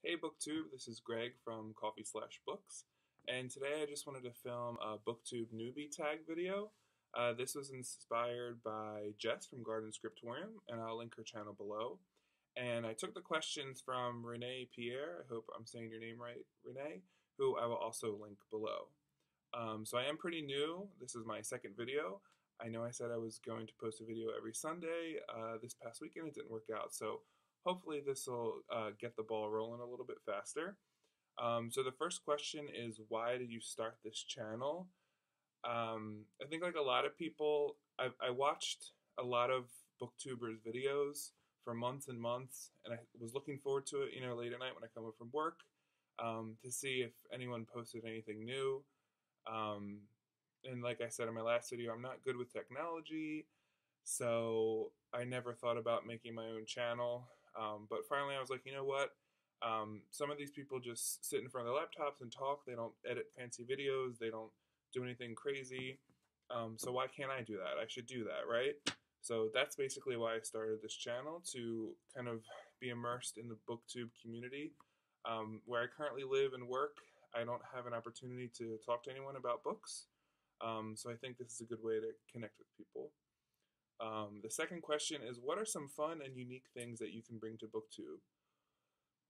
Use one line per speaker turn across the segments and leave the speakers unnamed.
Hey BookTube, this is Greg from Coffee Slash Books, and today I just wanted to film a BookTube Newbie Tag video. This was inspired by Jess from Garden Scriptorium, and I'll link her channel below. And I took the questions from Renee Pierre, I hope I'm saying your name right, Renee, who I will also link below. So I am pretty new. This is my second video. I know I said I was going to post a video every Sunday. This past weekend it didn't work out, so hopefully this will get the ball rolling a little bit faster. So the first question is, why did you start this channel? I think like a lot of people, I watched a lot of booktubers videos for months and months, and I was looking forward to it, late at night when I come home from work, to see if anyone posted anything new. And like I said in my last video, I'm not good with technology, so I never thought about making my own channel. But finally I was like, you know what? Some of these people just sit in front of their laptops and talk. They don't edit fancy videos. They don't do anything crazy. So why can't I do that? I should do that, right? So that's basically why I started this channel, to kind of be immersed in the BookTube community. Where I currently live and work, I don't have an opportunity to talk to anyone about books. So I think this is a good way to connect with people. The second question is, what are some fun and unique things that you can bring to BookTube?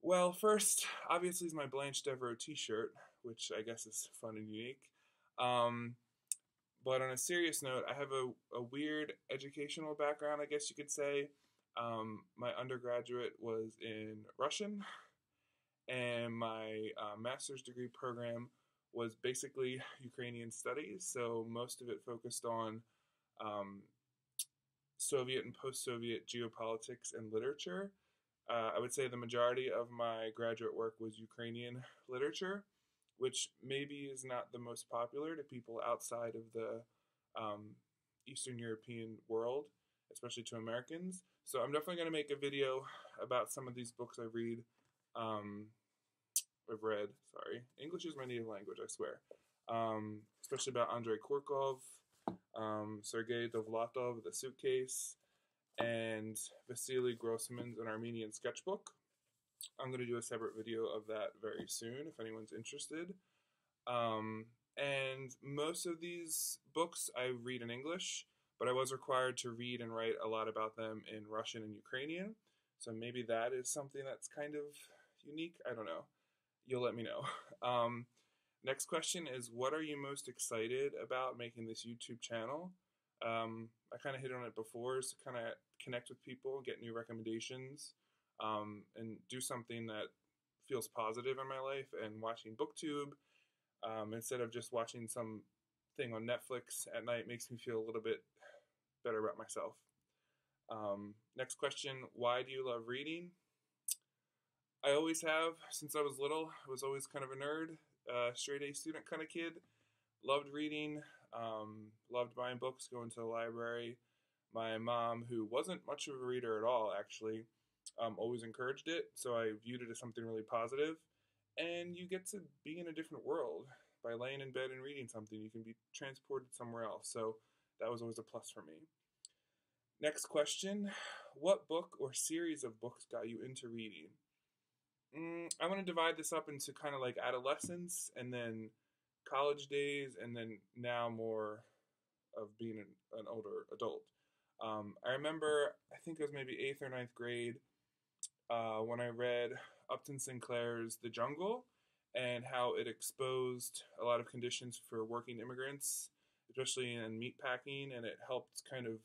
Well, first, obviously, is my Blanche Devereaux t-shirt, which I guess is fun and unique. But on a serious note, I have a weird educational background, I guess you could say. My undergraduate was in Russian, and my master's degree program was basically Ukrainian studies, so most of it focused on Soviet and post-Soviet geopolitics and literature. I would say the majority of my graduate work was Ukrainian literature, which maybe is not the most popular to people outside of the Eastern European world, especially to Americans. So I'm definitely going to make a video about some of these books I've read. Sorry, English is my native language, I swear. Especially about Andrei Kurkov, Sergei Dovlatov, The Suitcase, and Vasily Grossman's An Armenian Sketchbook. I'm going to do a separate video of that very soon if anyone's interested. And most of these books I read in English, but I was required to read and write a lot about them in Russian and Ukrainian. So maybe that is something that's kind of unique. I don't know. You'll let me know. Next question is, what are you most excited about making this YouTube channel? I kind of hit on it before, is to kind of connect with people, get new recommendations, and do something that feels positive in my life. And watching BookTube, instead of just watching some thing on Netflix at night, makes me feel a little bit better about myself. Next question, why do you love reading? I always have, since I was little. I was always kind of a nerd, straight A student kind of kid. Loved reading, loved buying books, going to the library. My mom, who wasn't much of a reader at all, actually, always encouraged it, so I viewed it as something really positive. And you get to be in a different world. By laying in bed and reading something, you can be transported somewhere else, so that was always a plus for me. Next question, what book or series of books got you into reading? I want to divide this up into kind of like adolescence, and then college days, and then now more of being an older adult. I remember, I think it was maybe 8th or 9th grade, when I read Upton Sinclair's The Jungle, and how it exposed a lot of conditions for working immigrants, especially in meatpacking, and it helped kind of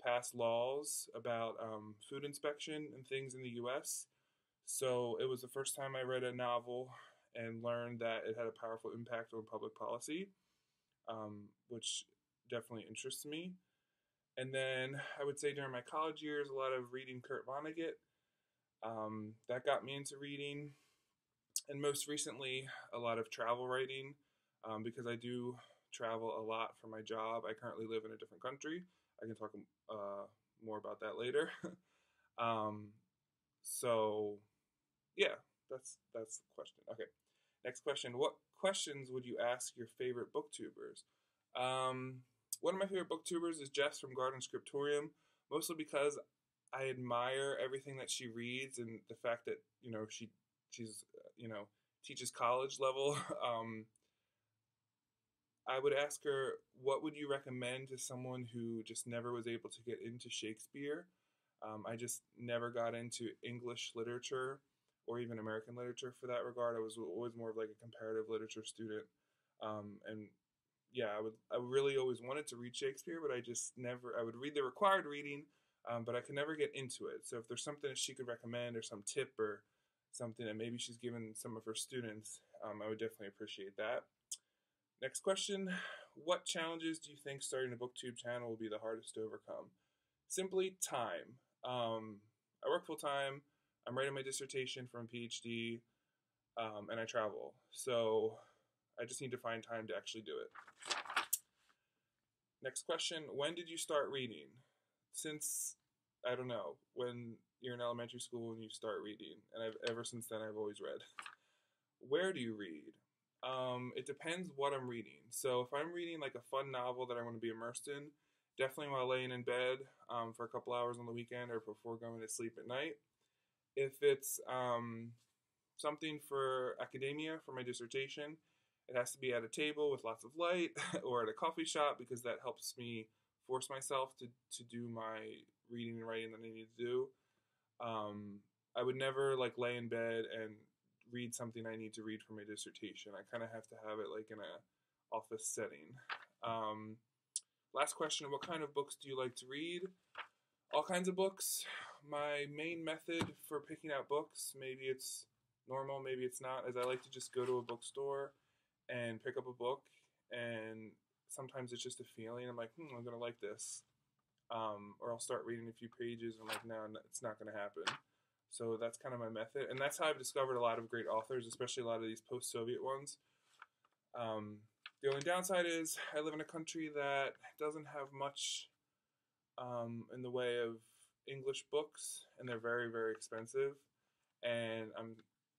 pass laws about food inspection and things in the U.S. So it was the first time I read a novel and learned that it had a powerful impact on public policy, which definitely interests me. And then I would say during my college years, a lot of reading Kurt Vonnegut. That got me into reading. And most recently, a lot of travel writing, because I do travel a lot for my job. I currently live in a different country. I can talk more about that later. So yeah, that's the question. Okay, next question. What questions would you ask your favorite booktubers? One of my favorite booktubers is Jess from Garden Scriptorium, mostly because I admire everything that she reads, and the fact that, she she's teaches college level. I would ask her, what would you recommend to someone who just never was able to get into Shakespeare? I just never got into English literature or even American literature for that regard. I was always more of like a comparative literature student. And yeah, I really always wanted to read Shakespeare, but I just never, I would read the required reading, but I could never get into it. So if there's something that she could recommend or some tip or something that maybe she's given some of her students, I would definitely appreciate that. Next question. What challenges do you think starting a BookTube channel will be the hardest to overcome? Simply time. I work full time. I'm writing my dissertation for a PhD, and I travel. So I just need to find time to actually do it. Next question. When did you start reading? Since, I don't know, when you're in elementary school and you start reading. And ever since then, I've always read. Where do you read? It depends what I'm reading. So if I'm reading like a fun novel that I want to be immersed in, definitely while laying in bed for a couple hours on the weekend or before going to sleep at night. If it's something for academia, for my dissertation, it has to be at a table with lots of light or at a coffee shop because that helps me force myself to do my reading and writing that I need to do. I would never like lay in bed and read something I need to read for my dissertation. I kind of have to have it like in a office setting. Last question, what kind of books do you like to read? All kinds of books. My main method for picking out books, maybe it's normal, maybe it's not, is I like to just go to a bookstore and pick up a book, and sometimes it's just a feeling. I'm like, I'm going to like this. Or I'll start reading a few pages and I'm like, no, it's not going to happen. So that's kind of my method. And that's how I've discovered a lot of great authors, especially a lot of these post-Soviet ones. The only downside is I live in a country that doesn't have much in the way of English books, and they're very, very expensive. And I'm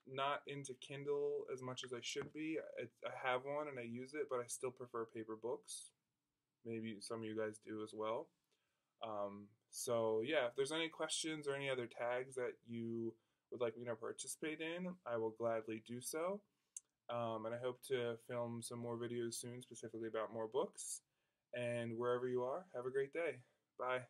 not into Kindle as much as I should be. I have one and I use it, but I still prefer paper books. Maybe some of you guys do as well. So yeah, if there's any questions or any other tags that you would like me to participate in, I will gladly do so. And I hope to film some more videos soon, specifically about more books. And wherever you are, have a great day. Bye.